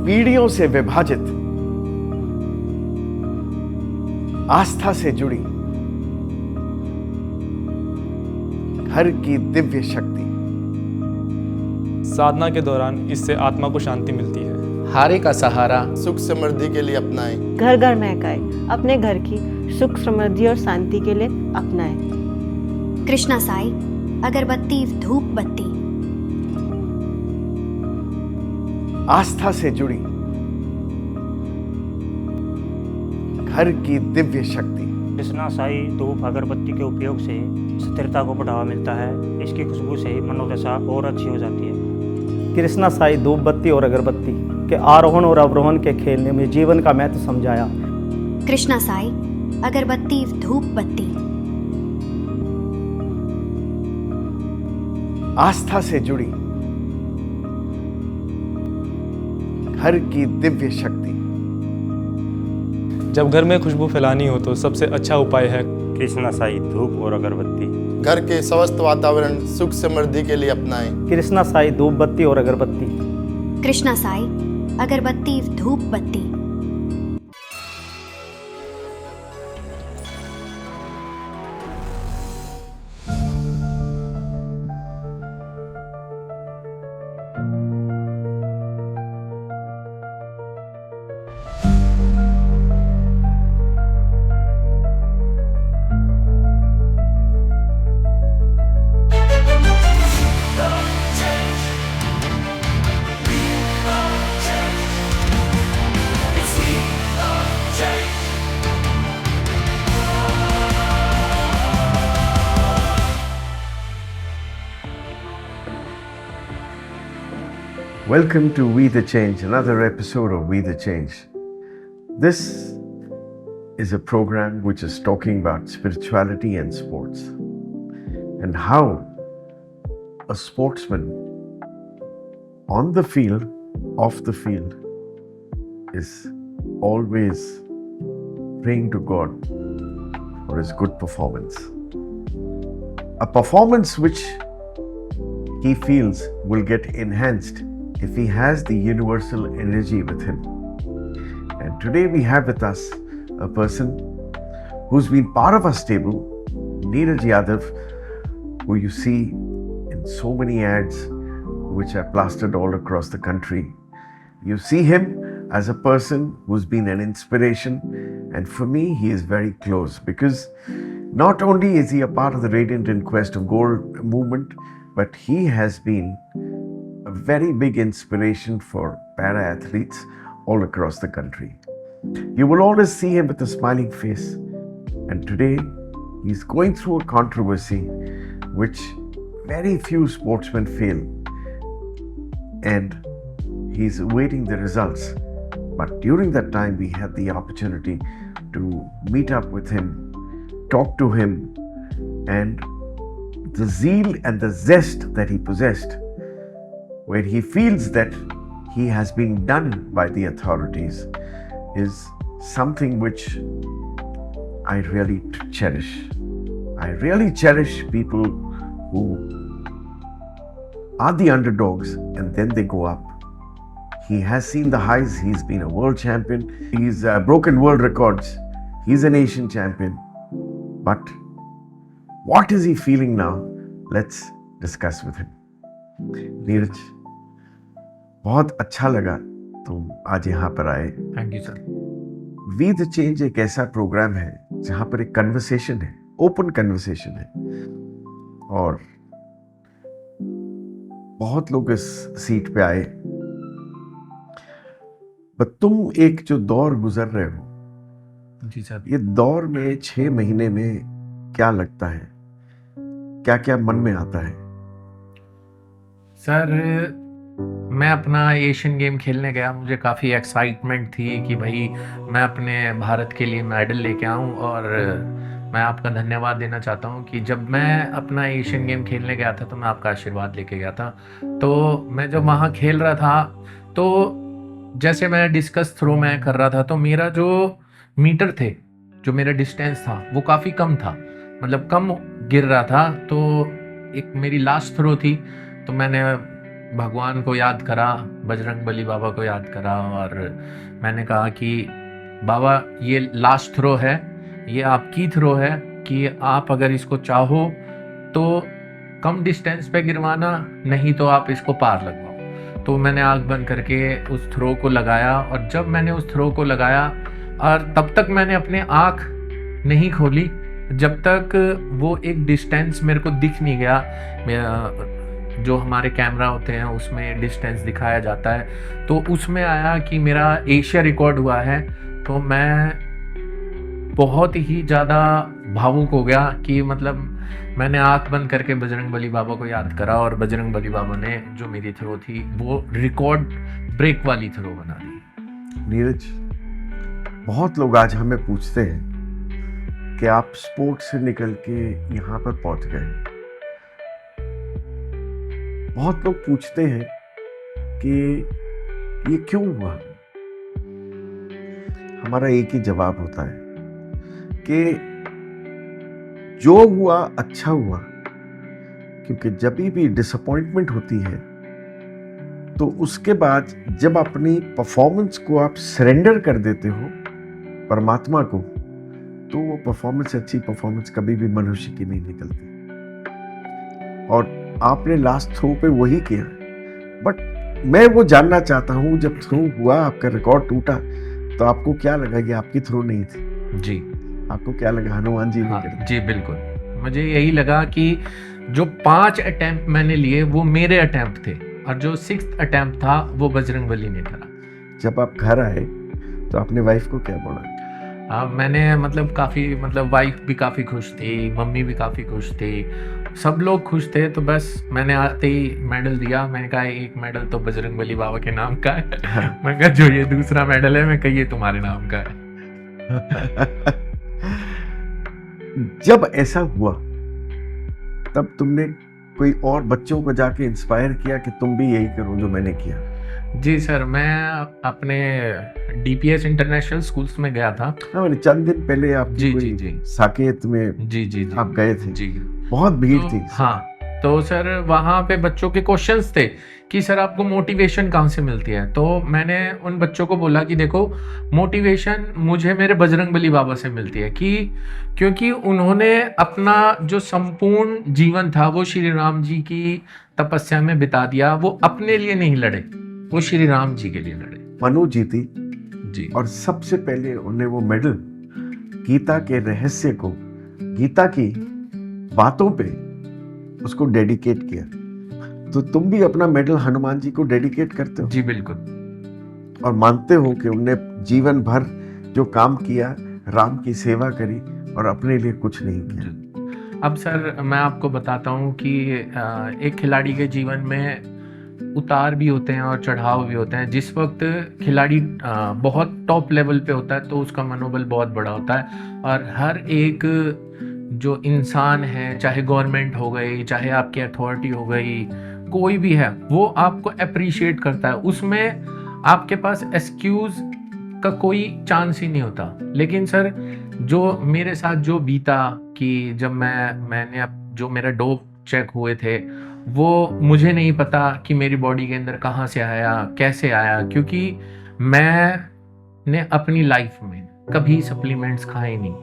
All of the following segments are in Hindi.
पीढ़ियों से विभाजित, आस्था से जुड़ी घर की दिव्य शक्ति। साधना के दौरान इससे आत्मा को शांति मिलती है। हारे का सहारा सुख समृद्धि के लिए अपनाएं। घर घर महकाए, अपने घर की सुख समृद्धि और शांति के लिए अपनाएं। कृष्णा साई अगरबत्ती धूप बत्ती। आस्था से जुड़ी घर की दिव्य शक्ति। कृष्णा साई धूप अगरबत्ती के उपयोग से स्थिरता को बढ़ावा मिलता है। इसकी खुशबू से मनोदशा और अच्छी हो जाती है। कृष्णा साई धूप बत्ती और अगरबत्ती के आरोहण और अवरोहण के खेलने में जीवन का महत्व समझाया। कृष्णा साई अगरबत्ती धूप बत्ती। आस्था से जुड़ी घर की दिव्य शक्ति। जब घर में खुशबू फैलानी हो तो सबसे अच्छा उपाय है कृष्णा साई धूप और अगरबत्ती। घर के स्वस्थ वातावरण सुख समृद्धि के लिए अपनाएं। कृष्णा साई धूप बत्ती और अगरबत्ती। कृष्णा साई अगरबत्ती धूप बत्ती। Welcome to We the Change, another episode of We the Change. This is a program which is talking about spirituality and sports and how a sportsman on the field, off the field, is always praying to God for his good performance. A performance which he feels will get enhanced if he has the universal energy with him. And today we have with us a person who's been part of our stable, Neeraj Yadav, who you see in so many ads which are plastered all across the country. You see him as a person who's been an inspiration, and for me he is very close because not only is he a part of the Radiant Inquest of Gold movement, but he has been a very big inspiration for para-athletes all across the country. You will always see him with a smiling face, and today he's going through a controversy which very few sportsmen feel, and he's awaiting the results. But during that time we had the opportunity to meet up with him, talk to him, and the zeal and the zest that he possessed, where he feels that he has been done by the authorities, is something which I really cherish. I really cherish people who are the underdogs and then they go up. He has seen the highs. He's been a world champion. He's broken world records. He's an Asian champion. But what is he feeling now? Let's discuss with him. Neeraj, बहुत अच्छा लगा तुम आज यहाँ पर आए। Thank you sir. We the change एक ऐसा प्रोग्राम है जहाँ पर एक कन्वर्सेशन है, ओपन कन्वर्सेशन है, और बहुत लोग इस सीट पे आए, पर तुम एक जो दौर गुजर रहे हो, जी सर, ये दौर में 6 महीने में क्या लगता है, क्या क्या मन में आता है? सर मैं अपना एशियन गेम खेलने गया, मुझे काफ़ी एक्साइटमेंट थी कि भाई मैं अपने भारत के लिए मेडल लेके आऊँ, और मैं आपका धन्यवाद देना चाहता हूँ कि जब मैं अपना एशियन गेम खेलने गया था तो मैं आपका आशीर्वाद लेके गया था। तो मैं जब वहाँ खेल रहा था तो जैसे मैं डिस्कस थ्रो में कर रहा था तो मेरा जो मीटर थे, जो मेरा डिस्टेंस था वो काफ़ी कम था, मतलब कम गिर रहा था। तो एक मेरी लास्ट थ्रो थी, तो मैंने भगवान को याद करा, बजरंगबली बाबा को याद करा, और मैंने कहा कि बाबा ये लास्ट थ्रो है, ये आपकी थ्रो है कि आप अगर इसको चाहो तो कम डिस्टेंस पे गिरवाना, नहीं तो आप इसको पार लगवाओ। तो मैंने आँख बंद करके उस थ्रो को लगाया, और जब मैंने उस थ्रो को लगाया, और तब तक मैंने अपने आँख नहीं खोली जब तक वो एक डिस्टेंस मेरे को दिख नहीं गया। जो हमारे कैमरा होते हैं उसमें डिस्टेंस दिखाया जाता है, तो उसमें आया कि मेरा एशिया रिकॉर्ड हुआ है। तो मैं बहुत ही ज़्यादा भावुक हो गया कि मतलब मैंने आंख बंद करके बजरंगबली बाबा को याद करा, और बजरंगबली बाबा ने जो मेरी थ्रो थी वो रिकॉर्ड ब्रेक वाली थ्रो बना दी। नीरज, बहुत लोग आज हमें पूछते हैं कि आप स्पोर्ट्स से निकल के यहाँ पर पहुँच गए। बहुत लोग पूछते हैं कि ये क्यों हुआ। हमारा एक ही जवाब होता है कि जो हुआ अच्छा हुआ, क्योंकि जब भी डिसअपॉइंटमेंट होती है तो उसके बाद जब अपनी परफॉर्मेंस को आप सरेंडर कर देते हो परमात्मा को, तो वो परफॉर्मेंस, अच्छी परफॉर्मेंस कभी भी मनुष्य की नहीं निकलती। और आपने लास्ट थ्रो पे वही किया। बट मैं वो जानना चाहता हूँ, जब थ्रो हुआ, आपका रिकॉर्ड टूटा, तो आपको क्या लगा कि आपकी थ्रो नहीं थी? जी, आपको क्या लगा? हनुमान जी ने कर जी बिल्कुल, मुझे यही लगा कि जो 5 अटेम्प्ट मैंने लिए वो मेरे अटेम्प्ट थे, और जो 6th अटेम्प्ट था वो बजरंगबली ने करा। जब आप घर आए तो आपने वाइफ को क्या बोला? मैंने मतलब वाइफ भी काफ़ी खुश थी, मम्मी भी काफ़ी खुश थी, सब लोग खुश थे। तो बस मैंने आते ही मेडल दिया। मैंने कहा एक मेडल तो बजरंगबली बाबा के नाम का है। मैंने कहा जो ये दूसरा मेडल है, मैं कहिए तुम्हारे नाम का है। जब ऐसा हुआ तब तुमने कोई और बच्चों को जाके इंस्पायर किया कि तुम भी यही करो जो मैंने किया? जी सर, मैं अपने DPS इंटरनेशनल स्कूल्स में गया था। हाँ, मैंने चंद दिन पहले आप जी साकेत में जी आप गए थे। जी, बहुत भीड़ थी। हाँ, तो सर वहाँ पे बच्चों के क्वेश्चंस थे कि सर आपको मोटिवेशन कहाँ से मिलती है। तो मैंने उन बच्चों को बोला कि देखो, मोटिवेशन मुझे मेरे बजरंगबली बाबा से मिलती है, क्योंकि उन्होंने अपना जो संपूर्ण जीवन था वो श्री राम जी की तपस्या में बिता दिया। वो अपने लिए नहीं लड़े, वो श्री राम जी के लिए लड़े। मनु जीती जी, और सबसे पहले उन्हें वो मेडल गीता के रहस्य को, गीता की बातों पे उसको डेडिकेट किया। तो तुम भी अपना मेडल हनुमान जी को डेडिकेट करते हो? जी बिल्कुल। और मानते हो कि उन्होंने जीवन भर जो काम किया, राम की सेवा करी और अपने लिए कुछ नहीं किया। अब सर मैं आपको बताता हूँ कि एक खिलाड़ी के जीवन में उतार भी होते हैं और चढ़ाव भी होते हैं। जिस वक्त खिलाड़ी बहुत टॉप लेवल पे होता है तो उसका मनोबल बहुत बड़ा होता है, और हर एक जो इंसान है, चाहे गवर्नमेंट हो गई, चाहे आपकी अथॉरिटी हो गई, कोई भी है, वो आपको अप्रिशिएट करता है। उसमें आपके पास एक्सक्यूज का कोई चांस ही नहीं होता। लेकिन सर जो मेरे साथ जो बीता कि जब मैंने जो मेरा डोप चेक हुए थे, वो मुझे नहीं पता कि मेरी बॉडी के अंदर कहाँ से आया, कैसे आया, क्योंकि मैंने अपनी लाइफ में कभी सप्लीमेंट्स खाए नहीं।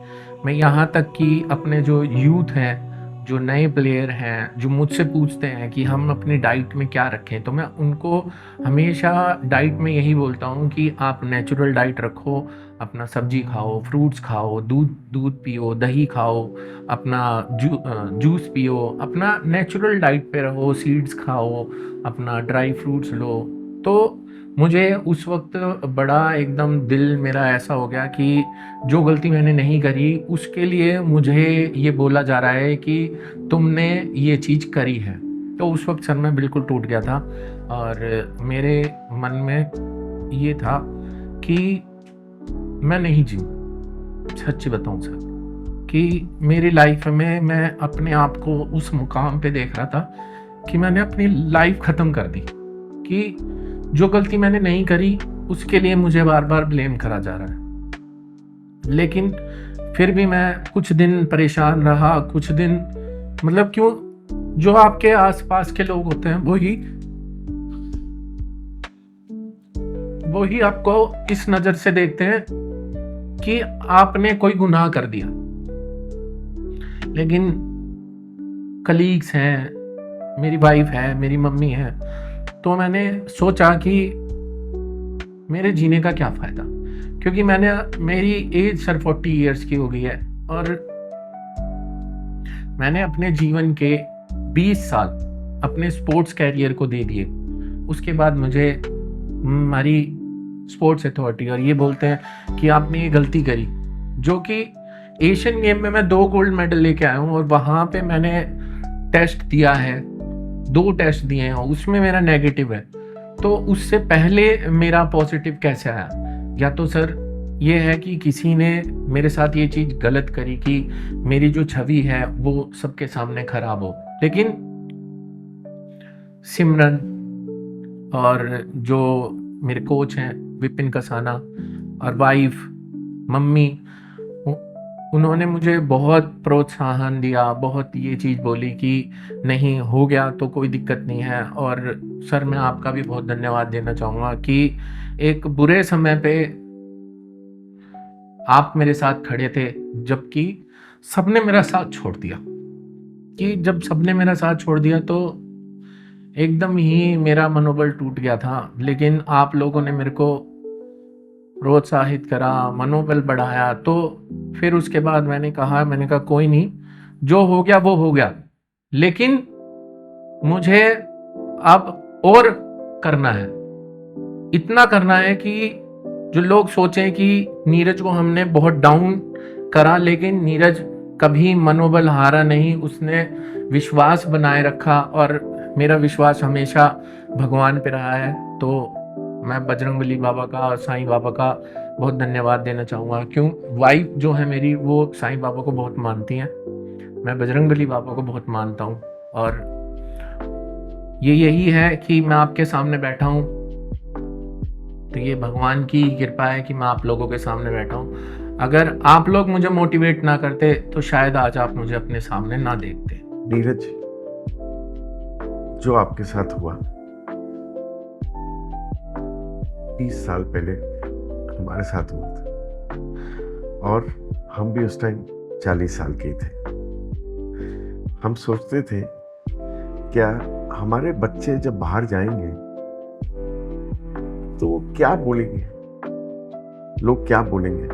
मैं यहाँ तक कि अपने जो यूथ हैं, जो नए प्लेयर हैं, जो मुझसे पूछते हैं कि हम अपनी डाइट में क्या रखें, तो मैं उनको हमेशा डाइट में यही बोलता हूँ कि आप नेचुरल डाइट रखो, अपना सब्जी खाओ, फ्रूट्स खाओ, दूध पियो, दही खाओ, अपना जूस पियो, अपना नेचुरल डाइट पे रहो, सीड्स खाओ, अपना ड्राई फ्रूट्स लो। तो मुझे उस वक्त बड़ा एकदम दिल मेरा ऐसा हो गया कि जो गलती मैंने नहीं करी उसके लिए मुझे ये बोला जा रहा है कि तुमने ये चीज़ करी है। तो उस वक्त सर मैं बिल्कुल टूट गया था, और मेरे मन में ये था कि मैं नहीं जी, सच्ची बताऊं सर, कि मेरी लाइफ में मैं अपने आप को उस मुकाम पे देख रहा था कि मैंने अपनी लाइफ ख़त्म कर दी, कि जो गलती मैंने नहीं करी उसके लिए मुझे बार बार ब्लेम करा जा रहा है। लेकिन फिर भी मैं कुछ दिन परेशान रहा, कुछ दिन मतलब क्यों, जो आपके आसपास के लोग होते हैं वही वो ही आपको इस नजर से देखते हैं कि आपने कोई गुनाह कर दिया। लेकिन कलीग्स हैं, मेरी वाइफ है, मेरी मम्मी है, तो मैंने सोचा कि मेरे जीने का क्या फ़ायदा, क्योंकि मेरी एज सर 40 इयर्स की हो गई है और मैंने अपने जीवन के 20 साल अपने स्पोर्ट्स कैरियर को दे दिए। उसके बाद मुझे हमारी स्पोर्ट्स अथॉरिटी और ये बोलते हैं कि आपने ये गलती करी, जो कि एशियन गेम में मैं 2 गोल्ड मेडल लेके आया हूँ और वहाँ पे मैंने टेस्ट दिया है, 2 टेस्ट दिए हैं, उसमें मेरा नेगेटिव है, तो उससे पहले मेरा पॉजिटिव कैसे आया? या तो सर ये है कि किसी ने मेरे साथ ये चीज़ गलत करी कि मेरी जो छवि है वो सबके सामने खराब हो। लेकिन सिमरन और जो मेरे कोच हैं विपिन कसाना और वाइफ मम्मी, उन्होंने मुझे बहुत प्रोत्साहन दिया, बहुत ये चीज़ बोली कि नहीं हो गया तो कोई दिक्कत नहीं है। और सर मैं आपका भी बहुत धन्यवाद देना चाहूँगा कि एक बुरे समय पे आप मेरे साथ खड़े थे, जबकि सबने मेरा साथ छोड़ दिया। कि जब सबने मेरा साथ छोड़ दिया तो एकदम ही मेरा मनोबल टूट गया था, लेकिन आप लोगों ने मेरे को प्रोत्साहित करा, मनोबल बढ़ाया। तो फिर उसके बाद मैंने कहा कोई नहीं, जो हो गया वो हो गया, लेकिन मुझे अब और करना है, इतना करना है कि जो लोग सोचें कि नीरज को हमने बहुत डाउन करा, लेकिन नीरज कभी मनोबल हारा नहीं, उसने विश्वास बनाए रखा और मेरा विश्वास हमेशा भगवान पे रहा है। तो मैं बजरंगबली बाबा का और साईं बाबा का बहुत धन्यवाद देना चाहूँगा। क्यों, वाइफ जो है मेरी वो साईं बाबा को बहुत मानती हैं, मैं बजरंगबली बाबा को बहुत मानता हूँ, और यही है कि मैं आपके सामने बैठा हूँ, तो ये भगवान की कृपा है कि मैं आप लोगों के सामने बैठा हूँ। अगर आप लोग मुझे मोटिवेट ना करते तो शायद आज आप मुझे अपने सामने ना देखते। नीरज, जो आपके साथ हुआ 30 साल पहले हमारे साथ हुआ था, और हम भी उस टाइम 40 साल के थे। हम सोचते थे क्या हमारे बच्चे जब बाहर जाएंगे तो वो क्या बोलेंगे, लोग क्या बोलेंगे।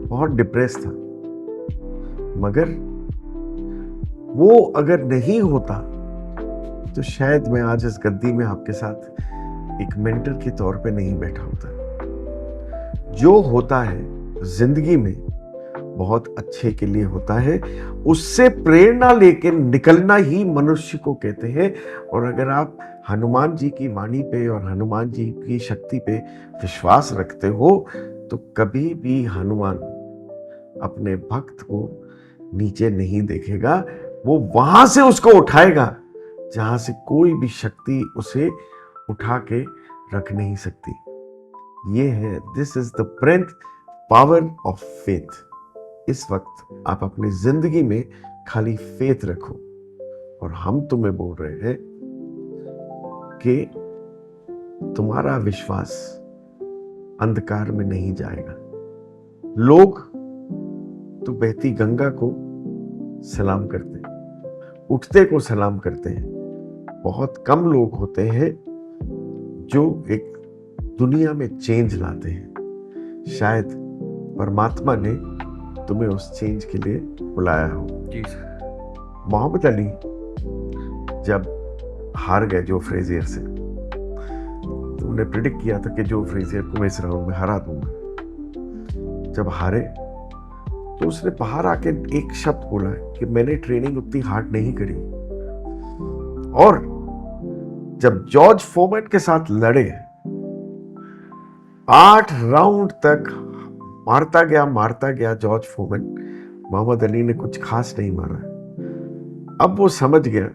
बहुत डिप्रेस था, मगर वो अगर नहीं होता तो शायद मैं आज इस गद्दी में आपके साथ एक मेंटर के तौर पे नहीं बैठा होता। जो होता है जिंदगी में बहुत अच्छे के लिए होता है, उससे प्रेरणा लेके निकलना ही मनुष्य को कहते हैं। और अगर आप हनुमान जी की वाणी पे और हनुमान जी की शक्ति पे विश्वास रखते हो तो कभी भी हनुमान अपने भक्त को नीचे नहीं देखेगा, वो वहां से उसको उठाएगा जहां से कोई भी शक्ति उसे उठा के रख नहीं सकती। ये है, this is the strength power of faith. इस वक्त आप अपनी जिंदगी में खाली फेथ रखो, और हम तुम्हें बोल रहे हैं कि तुम्हारा विश्वास अंधकार में नहीं जाएगा। लोग तो बहती गंगा को सलाम करते हैं, उठते को सलाम करते हैं। बहुत कम लोग होते हैं जो एक दुनिया में चेंज लाते हैं। शायद परमात्मा ने तुम्हें उस चेंज के लिए बुलाया हो। जी सर। मोहम्मद अली जब हार गए जो फ्रेजियर से, तो उन्हें प्रिडिक्ट किया था कि जो फ्रेजियर को मैं इस राउंड में हरा दूंगा। जब हारे तो उसने बाहर आके एक शब्द बोला कि मैंने ट्रेनिंग उतनी हार्ड नहीं करी। और जब जॉर्ज फोरमैन के साथ लड़े, 8 राउंड तक मारता गया जॉर्ज फोरमैन, मोहम्मद अली ने कुछ खास नहीं मारा। अब वो समझ गया,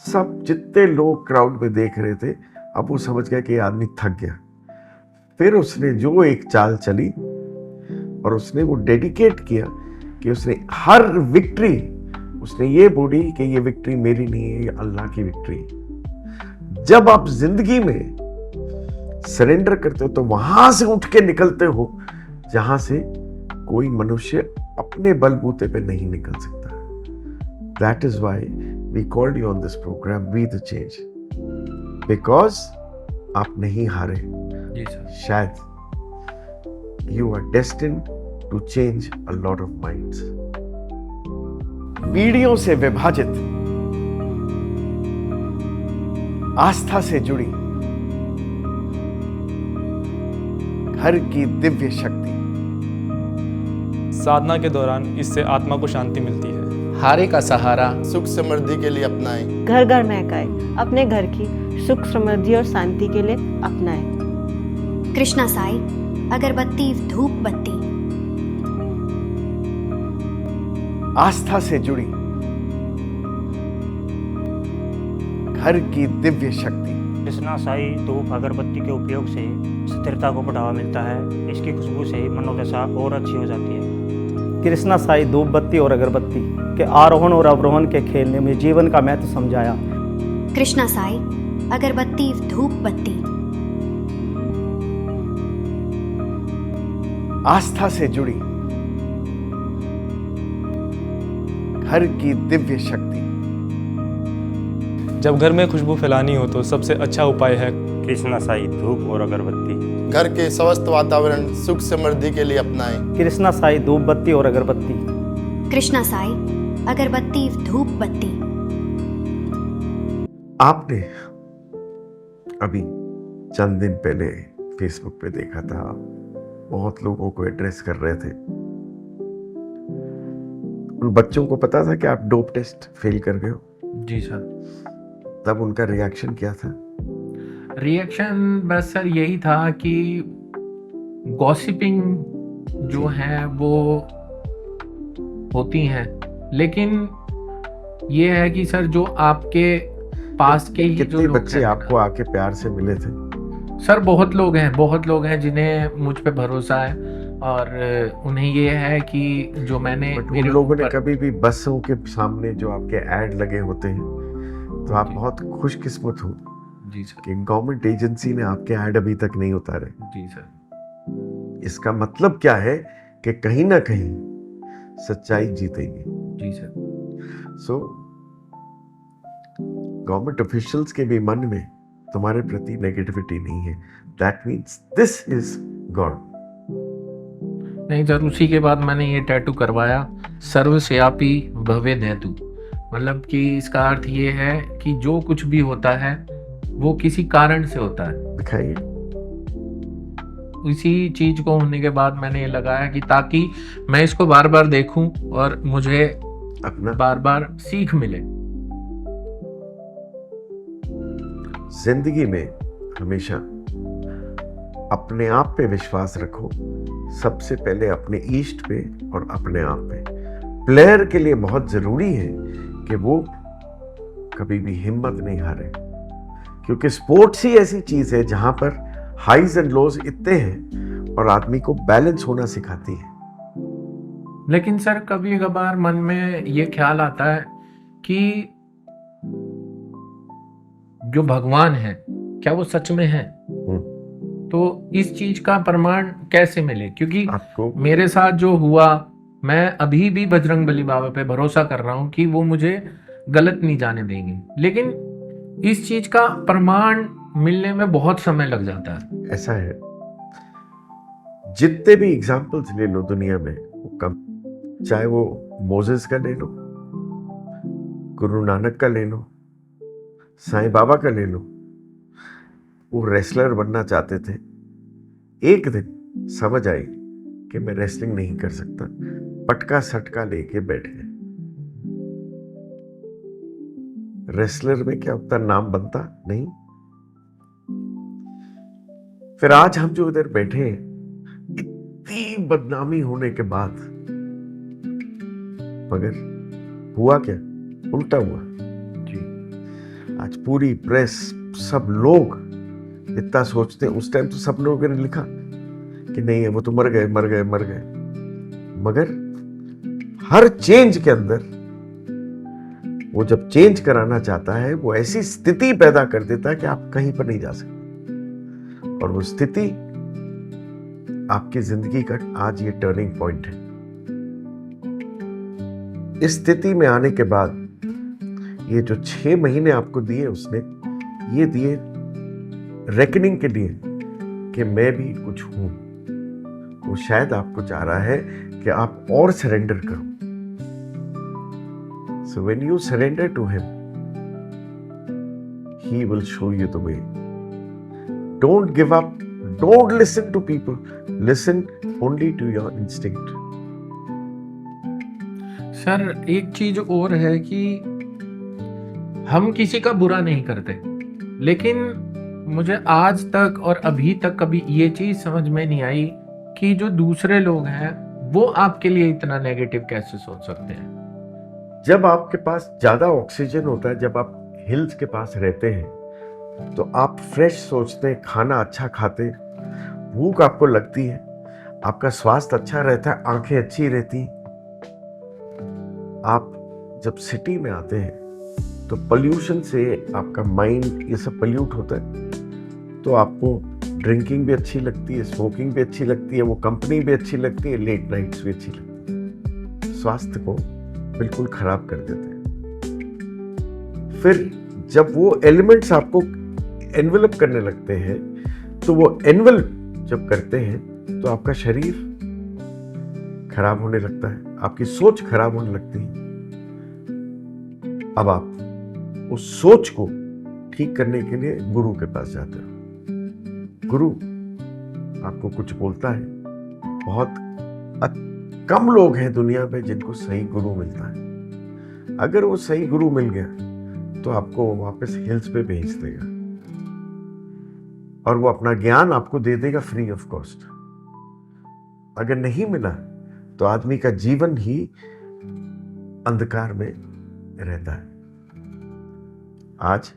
सब जितने लोग क्राउड में देख रहे थे, अब वो समझ गया कि ये आदमी थक गया। फिर उसने जो एक चाल चली और उसने वो डेडिकेट किया कि उसने हर विक्ट्री, उसने ये बोली कि ये विक्ट्री मेरी नहीं है, ये अल्लाह की विक्ट्री। जब आप जिंदगी में सरेंडर करते हो तो वहां से उठ के निकलते हो जहां से कोई मनुष्य अपने बलबूते पे नहीं निकल सकता। That is why we called you on this program, We the Change. Because आप नहीं हारे, जी सर। शायद you are destined to change a lot of minds. पीढ़ियों से विभाजित, आस्था से जुड़ी, घर की दिव्य शक्ति, साधना के दौरान इससे आत्मा को शांति मिलती है। हारे का सहारा सुख समृद्धि के लिए अपनाएं। घर घर महकाए, अपने घर की सुख समृद्धि और शांति के लिए अपनाएं। कृष्णा साई अगरबत्ती धूप बत्ती। आस्था से जुड़ी, घर की दिव्य शक्ति, कृष्णा साई धूप अगरबत्ती के उपयोग से स्थिरता को बढ़ावा मिलता है। इसकी खुशबू से मनोदशा और अच्छी हो जाती है। कृष्णा साई धूप बत्ती और अगरबत्ती के आरोहण और अवरोहण के खेल ने मुझे जीवन का महत्व समझाया। कृष्णा साई अगरबत्ती धूप बत्ती। आस्था से जुड़ी, घर की दिव्य शक्ति। जब घर में खुशबू फैलानी हो तो सबसे अच्छा उपाय है कृष्णा साई धूप और अगरबत्ती। घर के स्वस्थ वातावरण सुख समृद्धि के लिए अपनाएं। कृष्णा साई धूप बत्ती और अगरबत्ती। कृष्णा साई अगरबत्ती धूप बत्ती। आपने अभी चंद दिन पहले फेसबुक पे देखा था, बहुत लोगों को एड्रेस कर रहे थे। उन बच्चों को पता था कि आप डोप टेस्ट फेल कर गए हो? जी सर। तब उनका रिएक्शन क्या था? रिएक्शन बस सर यही था कि गॉसिपिंग जो है वो होती हैं, लेकिन ये है कि सर जो आपके पास के ही जो कितने लोग बच्चे हैं आपको आके प्यार से मिले थे? सर बहुत लोग हैं जिन्हें मुझ पे भरोसा है, और उन्हें ये है कि जो मैंने बट उन मेरे लोगों ने ऊपर- कभी भी बसों के सामने जो आपके ऐड लगे होते हैं, तो आप जी। बहुत खुशकिस्मत हो जी सर। कि गवर्नमेंट एजेंसी ने आपके ऐड अभी तक नहीं उतारे। जी सर। इसका मतलब क्या है कि कहीं ना कहीं सच्चाई जीतेगी। जी सर। सो गवर्नमेंट ऑफिशियल्स के भी मन में तुम्हारे प्रति नेगेटिविटी नहीं है। That means this is God. नहीं सर, उसी के बाद मैंने ये टैटू करवाया, सर्वव्यापी भव्य धेतु। मतलब कि इसका अर्थ ये है कि जो कुछ भी होता है वो किसी कारण से होता है। दिखाइए। इसी चीज को होने के बाद मैंने ये लगाया कि ताकि मैं इसको बार बार देखूं और मुझे अपना बार बार सीख मिले। जिंदगी में हमेशा अपने आप पे विश्वास रखो, सबसे पहले अपने ईस्ट पे और अपने आप पे। प्लेयर के लिए बहुत जरूरी है कि वो कभी भी हिम्मत नहीं हारे, क्योंकि स्पोर्ट्स ही ऐसी चीज है जहां पर हाइज एंड लोज इतने हैं और आदमी को बैलेंस होना सिखाती है। लेकिन सर कभी कभार मन में ये ख्याल आता है कि जो भगवान है क्या वो सच में है? तो इस चीज का प्रमाण कैसे मिले? क्योंकि आपको मेरे साथ जो हुआ, मैं अभी भी बजरंगबली बाबा पे भरोसा कर रहा हूँ कि वो मुझे गलत नहीं जाने देंगे, लेकिन इस चीज का प्रमाण मिलने में बहुत समय लग जाता है। ऐसा है, जितने भी एग्जाम्पल्स ले लो दुनिया में वो कम, चाहे वो मोजेस का ले लो, गुरु नानक का ले लो, साईं बाबा का ले लो। वो रेसलर बनना चाहते थे, एक दिन समझ आई कि मैं रेसलिंग नहीं कर सकता, पटका सटका लेके बैठ गए। रेसलर में क्या उतना नाम बनता नहीं। फिर आज हम जो इधर बैठे हैं, इतनी बदनामी होने के बाद, मगर हुआ क्या? उल्टा हुआ जी। आज पूरी प्रेस, सब लोग इतना सोचते हैं। उस टाइम तो सब लोगों ने लिखा कि नहीं है, वो तो मर गए। मगर हर चेंज के अंदर वो जब चेंज कराना चाहता है, वो ऐसी स्थिति पैदा कर देता है कि आप कहीं पर नहीं जा सकते। और वो स्थिति आपकी जिंदगी का आज ये टर्निंग पॉइंट है। इस स्थिति में आने के बाद ये जो 6 महीने आपको दिए उसने, ये दिए रेकनिंग के लिए कि मैं भी कुछ हूं। वो शायद आपको चाह रहा है कि आप और सरेंडर करो। So when you surrender to him, he will show you the way. Don't give up. Don't listen to people. Listen only to your instinct. Sir एक चीज और है कि हम किसी का बुरा नहीं करते, लेकिन मुझे आज तक और अभी तक कभी ये चीज समझ में नहीं आई कि जो दूसरे लोग हैं वो आपके लिए इतना नेगेटिव कैसे सोच सकते हैं। जब आपके पास ज्यादा ऑक्सीजन होता है, जब आप हिल्स के पास रहते हैं, तो आप फ्रेश सोचते हैं, खाना अच्छा खाते हैं, भूख आपको लगती है, आपका स्वास्थ्य अच्छा रहता है, आंखें अच्छी रहती। आप जब सिटी में आते हैं तो पोल्यूशन से आपका माइंड ये सब पोल्यूट होता है, तो आपको ड्रिंकिंग भी अच्छी लगती है, स्मोकिंग भी अच्छी लगती है, वो कंपनी भी अच्छी लगती है, लेट नाइट्स भी अच्छी लगती है, स्वास्थ्य को बिल्कुल खराब कर देते हैं। फिर जब वो एलिमेंट्स आपको एनवेलप करने लगते हैं, तो वो एनवेलप जब करते हैं तो आपका शरीर खराब होने लगता है, आपकी सोच खराब होने लगती है। अब आप उस सोच को ठीक करने के लिए गुरु के पास जाते हो। गुरु आपको कुछ बोलता है। बहुत कम लोग हैं दुनिया में जिनको सही गुरु मिलता है। अगर वो सही गुरु मिल गया तो आपको वापस हिल्स पे भेज देगा और वो अपना ज्ञान आपको दे देगा फ्री ऑफ कॉस्ट। अगर नहीं मिला तो आदमी का जीवन ही अंधकार में रहता है। आज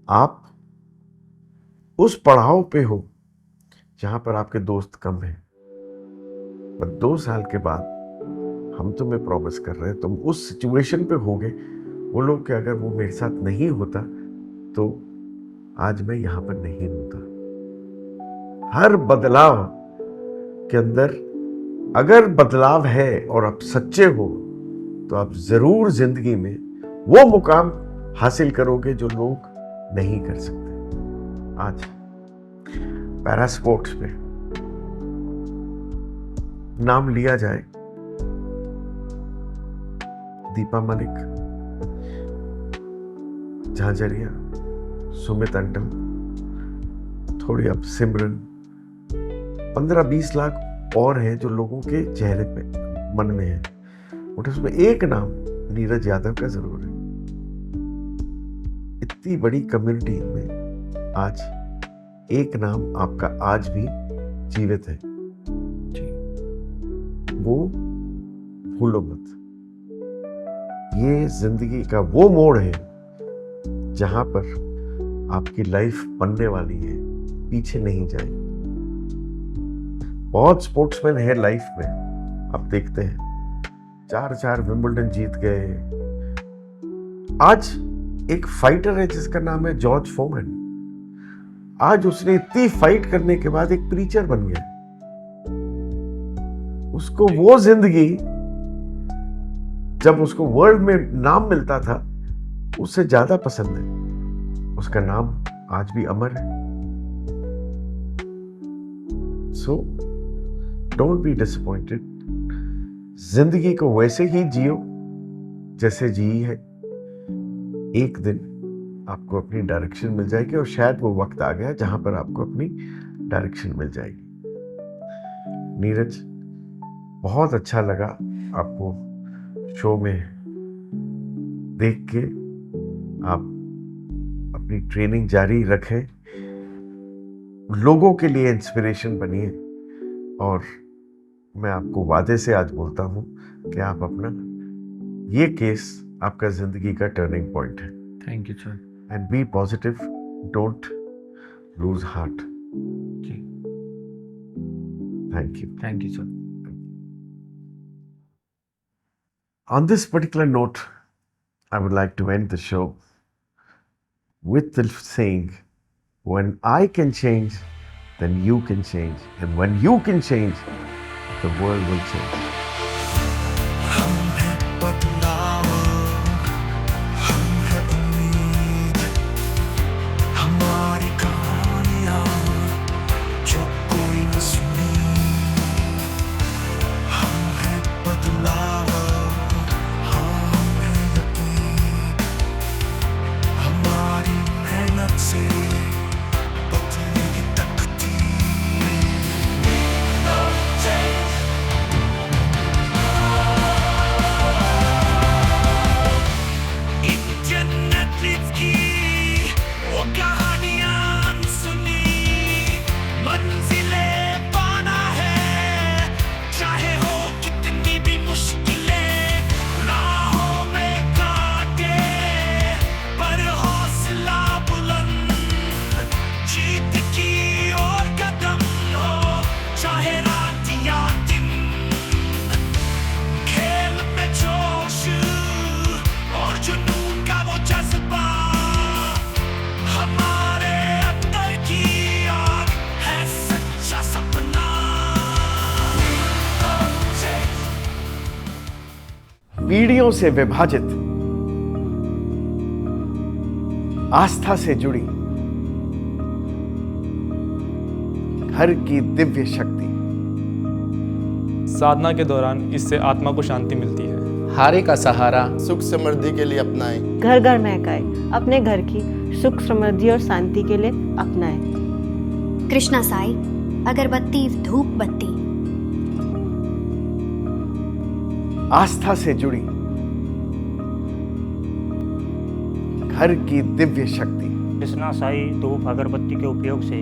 आप उस पड़ाव पे हो जहां पर आपके दोस्त कम हैं, पर 2 साल के बाद हम तुम्हें प्रॉमिस कर रहे हैं, तुम उस सिचुएशन पे होगे वो लोग कि अगर वो मेरे साथ नहीं होता तो आज मैं यहां पर नहीं होता। हर बदलाव के अंदर अगर बदलाव है और आप सच्चे हो तो आप जरूर जिंदगी में वो मुकाम हासिल करोगे जो लोग नहीं कर सकते। आज पैरा स्पोर्ट्स में नाम लिया जाए, दीपा मलिक, झांझरिया, सुमित अंटल, थोड़ी अब सिमरन, 15-20 लाख और हैं जो लोगों के चेहरे पे मन में है। और उसमें एक नाम नीरज यादव का जरूर है। इतनी बड़ी कम्युनिटी में आज एक नाम आपका आज भी जीवित है, वो भूलो मत। ये जिंदगी का वो मोड़ है जहां पर आपकी लाइफ बनने वाली है, पीछे नहीं जाए। बहुत स्पोर्ट्समैन है लाइफ में, आप देखते हैं 4 विंबलडन जीत गए। आज एक फाइटर है जिसका नाम है जॉर्ज फोमन। आज उसने इतनी फाइट करने के बाद एक प्रीचर बन गया। उसको वो जिंदगी जब उसको वर्ल्ड में नाम मिलता था उससे ज्यादा पसंद है। उसका नाम आज भी अमर है। So don't be disappointed. जिंदगी को वैसे ही जियो जैसे जी है। एक दिन आपको अपनी डायरेक्शन मिल जाएगी और शायद वो वक्त आ गया जहां पर आपको अपनी डायरेक्शन मिल जाएगी। नीरज, बहुत अच्छा लगा आपको शो में देख के। आप अपनी ट्रेनिंग जारी रखें, लोगों के लिए इंस्पिरेशन बनिए। और मैं आपको वादे से आज बोलता हूं कि आप अपना ये केस आपका जिंदगी का टर्निंग पॉइंट है। Thank you sir. And be positive, don't lose heart. जी, thank you. Thank you sir. On this particular note, I would like to end the show with the saying, when I can change, then you can change. And when you can change, the world will change. पीढ़ियों से विभाजित, आस्था से जुड़ी घर की दिव्य शक्ति। साधना के दौरान इससे आत्मा को शांति मिलती है। हारे का सहारा सुख समृद्धि के लिए अपनाएं। घर घर महकाए, अपने घर की सुख समृद्धि और शांति के लिए अपनाएं। कृष्णा साई अगरबत्ती धूप बत्ती। आस्था से जुड़ी घर की दिव्य शक्ति। कृष्णा साई धूप अगरबत्ती के उपयोग से